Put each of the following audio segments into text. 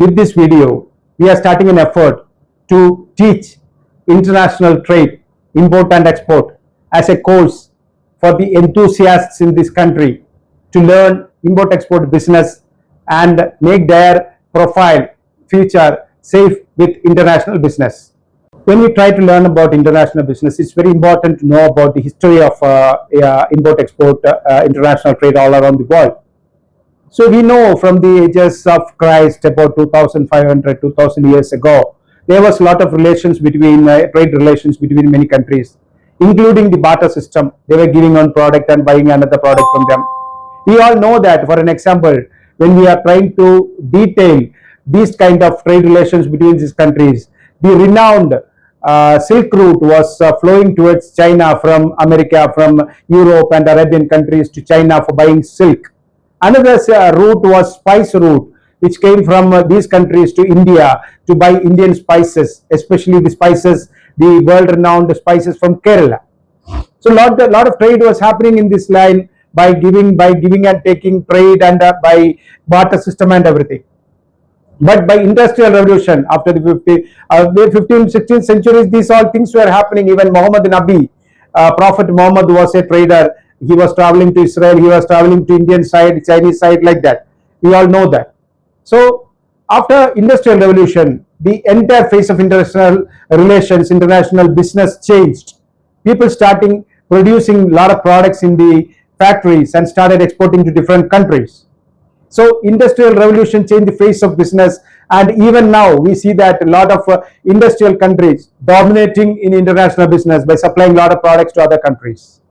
with this video, we are starting an effort to teach international trade, import and export as a course for the enthusiasts in this country to learn import-export business and make their profile future safe with international business. When we try to learn about international business, it's very important to know about the history of import-export international trade all around the world. So we know from the ages of Christ, about 2,500, 2,000 years ago, there was a lot of relations between trade relations between many countries, including the barter system. They were giving one product and buying another product from them. We all know that. For an example, when we are trying to detail these kind of trade relations between these countries, the renowned Silk Route was flowing towards China from America, from Europe and Arabian countries to China for buying silk. Another route was spice route, which came from these countries to India to buy Indian spices, especially the spices, the world-renowned spices from Kerala. So a lot of trade was happening in this line by giving and taking trade and by barter system and everything. But by industrial revolution after the 15th, 16th centuries, these all things were happening. Even Muhammad Nabi, Prophet Muhammad was a trader. He was traveling to Israel, he was traveling to Indian side, Chinese side, like that. We all know that. So after industrial revolution, the entire face of international relations, international business changed. People starting producing a lot of products in the factories and started exporting to different countries. So industrial revolution changed the face of business, and even now we see that a lot of industrial countries dominating in international business by supplying a lot of products to other countries.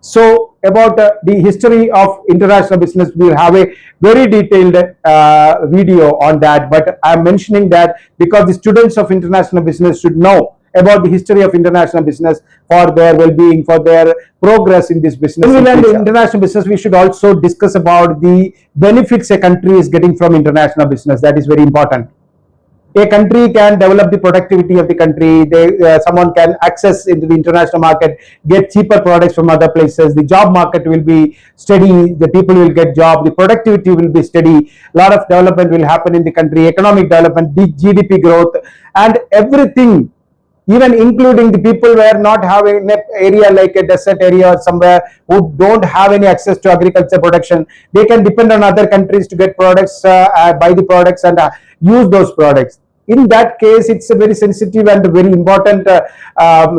So about the history of international business, we will have a very detailed video on that, but I am mentioning that because the students of international business should know about the history of international business for their well-being, for their progress in this business. When we learn international business, we should also discuss about the benefits a country is getting from international business. That is very important. A country can develop the productivity of the country. Someone can access into the international market, get cheaper products from other places. The job market will be steady. The people will get job. The productivity will be steady. A lot of development will happen in the country. Economic development, the GDP growth, and everything. Even including the people who are not having an area like a desert area or somewhere who don't have any access to agriculture production, they can depend on other countries to get products, buy the products and use those products. In that case, it's a very sensitive and very important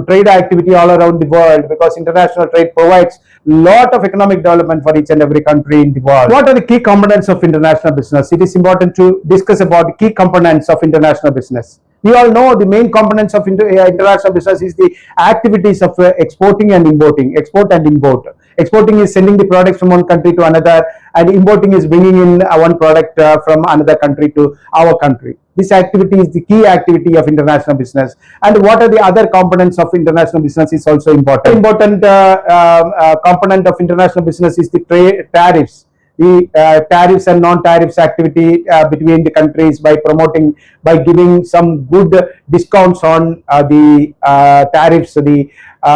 trade activity all around the world, because international trade provides a lot of economic development for each and every country in the world. What are the key components of international business? It is important to discuss about the key components of international business. We all know the main components of international business is the activities of exporting and importing, export and import. Exporting is sending the products from one country to another, and importing is bringing in one product from another country to our country. This activity is the key activity of international business. And what are the other components of international business is also important. Important component of international business is the tariffs. The tariffs and non-tariffs activity between the countries by giving some good discounts on the tariffs, the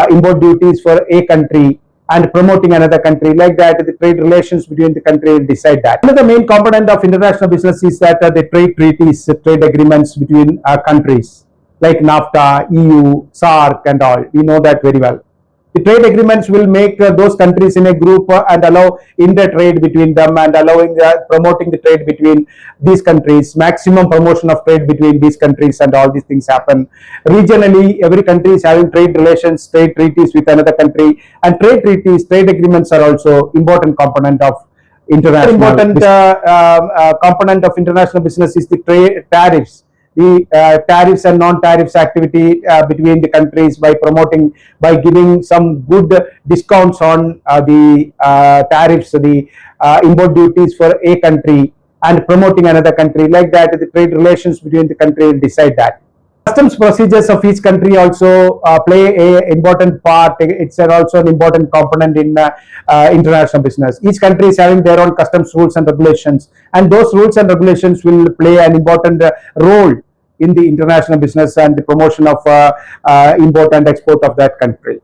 import duties for a country, and promoting another country. Like that, the trade relations between the country will decide that. Another main component of international business is that the trade treaties, trade agreements between countries like NAFTA, EU, SAARC and all. We know that very well. The trade agreements will make those countries in a group and allow inter-trade between them, and allowing promoting the trade between these countries, maximum promotion of trade between these countries, and all these things happen. Regionally, every country is having trade relations, trade treaties with another country, and trade treaties, trade agreements are also important component of international. Important component of international business is the tariffs. The tariffs and non-tariffs activity between the countries by giving some good discounts on the tariffs, the import duties for a country, and promoting another country. Like that, the trade relations between the country will decide that. Customs procedures of each country also play an important part. It's also an important component in international business. Each country is having their own customs rules and regulations, and those rules and regulations will play an important role in the international business and the promotion of import and export of that country.